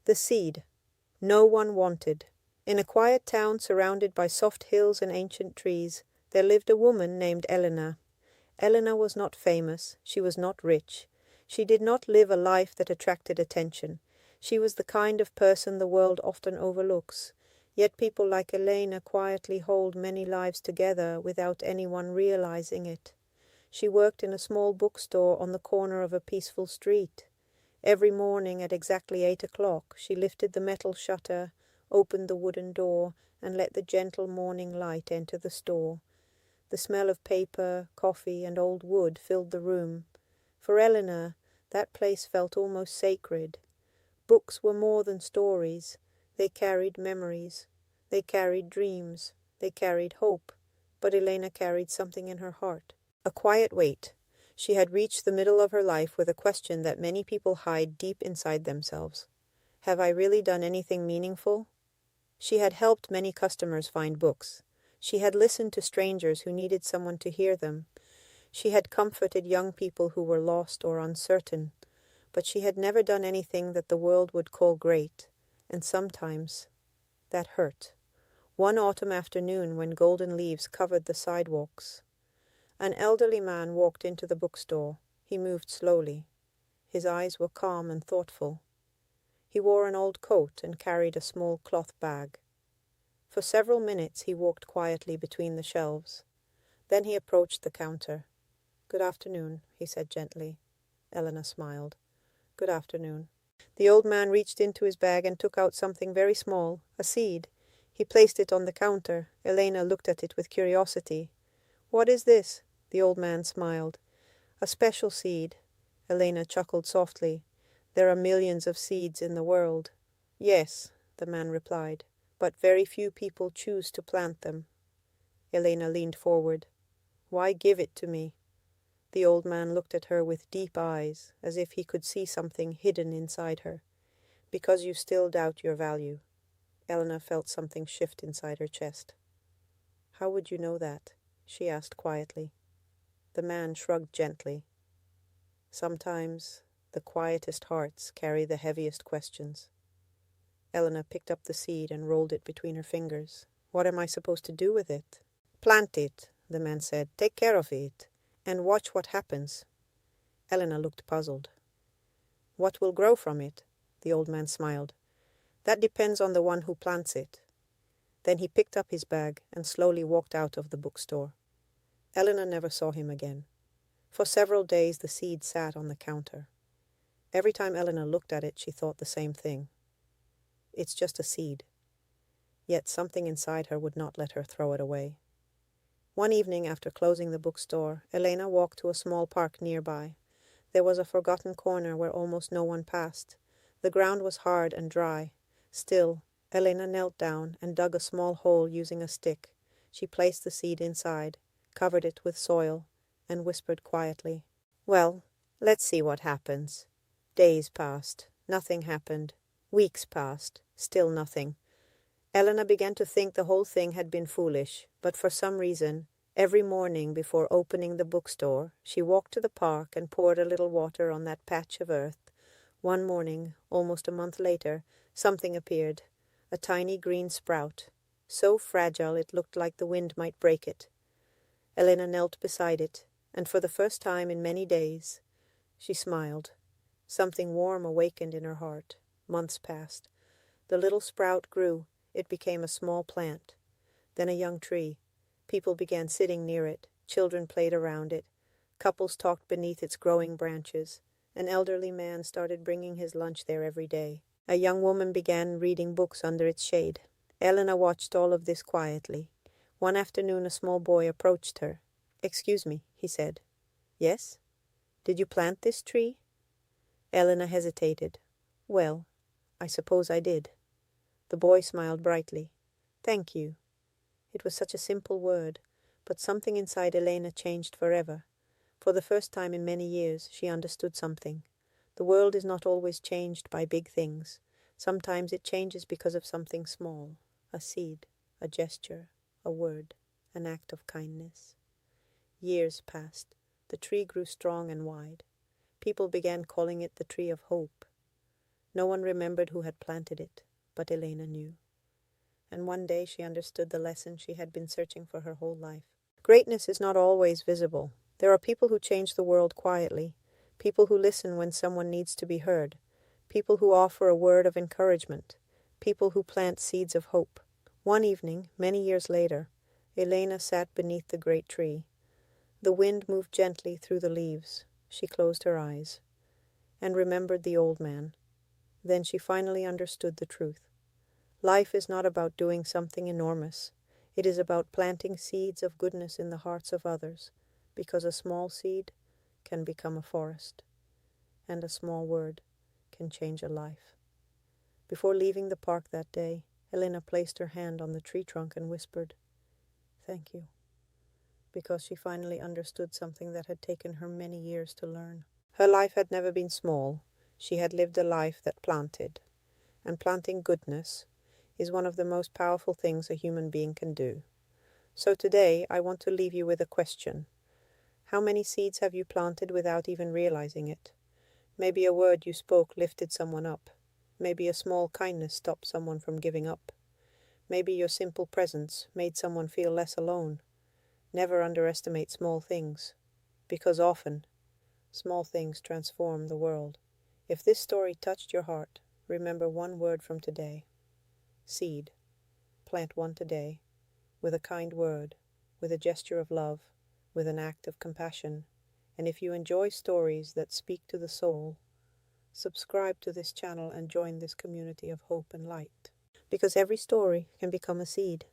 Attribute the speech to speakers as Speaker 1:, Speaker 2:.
Speaker 1: The seed. No one wanted. In a quiet town surrounded by soft hills and ancient trees, there lived a woman named Elena. Elena was not famous. She was not rich. She did not live a life that attracted attention. She was the kind of person the world often overlooks. Yet people like Elena quietly hold many lives together without anyone realizing it. She worked in a small bookstore on the corner of a peaceful street. Every morning at exactly 8 o'clock, she lifted the metal shutter, opened the wooden door, and let the gentle morning light enter the store. The smell of paper, coffee, and old wood filled the room. For Eleanor, that place felt almost sacred. Books were more than stories. They carried memories. They carried dreams. They carried hope. But Elena carried something in her heart. A quiet weight. She had reached the middle of her life with a question that many people hide deep inside themselves. Have I really done anything meaningful? She had helped many customers find books. She had listened to strangers who needed someone to hear them. She had comforted young people who were lost or uncertain. But she had never done anything that the world would call great. And sometimes that hurt. One autumn afternoon when golden leaves covered the sidewalks, an elderly man walked into the bookstore. He moved slowly. His eyes were calm and thoughtful. He wore an old coat and carried a small cloth bag. For several minutes he walked quietly between the shelves. Then he approached the counter. "Good afternoon," he said gently. Elena smiled. "Good afternoon." The old man reached into his bag and took out something very small, a seed. He placed it on the counter. Elena looked at it with curiosity. "What is this?" The old man smiled. "A special seed." Elena chuckled softly. "There are millions of seeds in the world." "Yes," the man replied, "but very few people choose to plant them." Elena leaned forward. "Why give it to me?" The old man looked at her with deep eyes, as if he could see something hidden inside her. "Because you still doubt your value." Elena felt something shift inside her chest. "How would you know that?" she asked quietly. The man shrugged gently. "Sometimes the quietest hearts carry the heaviest questions." Elena picked up the seed and rolled it between her fingers. "What am I supposed to do with it?" "Plant it," the man said. "Take care of it, and watch what happens." Elena looked puzzled. "What will grow from it?" The old man smiled. "That depends on the one who plants it." Then he picked up his bag and slowly walked out of the bookstore. Elena never saw him again. For several days the seed sat on the counter. Every time Elena looked at it, she thought the same thing. It's just a seed. Yet something inside her would not let her throw it away. One evening after closing the bookstore, Elena walked to a small park nearby. There was a forgotten corner where almost no one passed. The ground was hard and dry. Still, Elena knelt down and dug a small hole using a stick. She placed the seed inside, covered it with soil, and whispered quietly, "Well, let's see what happens." Days passed. Nothing happened. Weeks passed. Still nothing. Elena began to think the whole thing had been foolish, but for some reason, every morning before opening the bookstore, she walked to the park and poured a little water on that patch of earth. One morning, almost a month later, something appeared, a tiny green sprout, so fragile it looked like the wind might break it. Elena knelt beside it, and for the first time in many days, she smiled. Something warm awakened in her heart. Months passed. The little sprout grew. It became a small plant, then a young tree. People began sitting near it. Children played around it. Couples talked beneath its growing branches. An elderly man started bringing his lunch there every day. A young woman began reading books under its shade. Elena watched all of this quietly. One afternoon a small boy approached her. "Excuse me," he said. "Yes? Did you plant this tree?" Elena hesitated. "Well, I suppose I did." The boy smiled brightly. "Thank you." It was such a simple word, but something inside Elena changed forever. For the first time in many years, she understood something. The world is not always changed by big things. Sometimes it changes because of something small, a seed, a gesture, a word, an act of kindness. Years passed. The tree grew strong and wide. People began calling it the tree of hope. No one remembered who had planted it, but Elena knew. And one day she understood the lesson she had been searching for her whole life. Greatness is not always visible. There are people who change the world quietly, people who listen when someone needs to be heard, people who offer a word of encouragement, people who plant seeds of hope. One evening, many years later, Elena sat beneath the great tree. The wind moved gently through the leaves. She closed her eyes and remembered the old man. Then she finally understood the truth. Life is not about doing something enormous. It is about planting seeds of goodness in the hearts of others, because a small seed can become a forest, and a small word can change a life. Before leaving the park that day, Elena placed her hand on the tree trunk and whispered, "Thank you," because she finally understood something that had taken her many years to learn. Her life had never been small. She had lived a life that planted, and planting goodness is one of the most powerful things a human being can do. So today, I want to leave you with a question. How many seeds have you planted without even realizing it? Maybe a word you spoke lifted someone up. Maybe a small kindness stopped someone from giving up. Maybe your simple presence made someone feel less alone. Never underestimate small things, because often, small things transform the world. If this story touched your heart, remember one word from today. Seed. Plant one today, with a kind word, with a gesture of love, with an act of compassion. And if you enjoy stories that speak to the soul, subscribe to this channel and join this community of hope and light. Because every story can become a seed.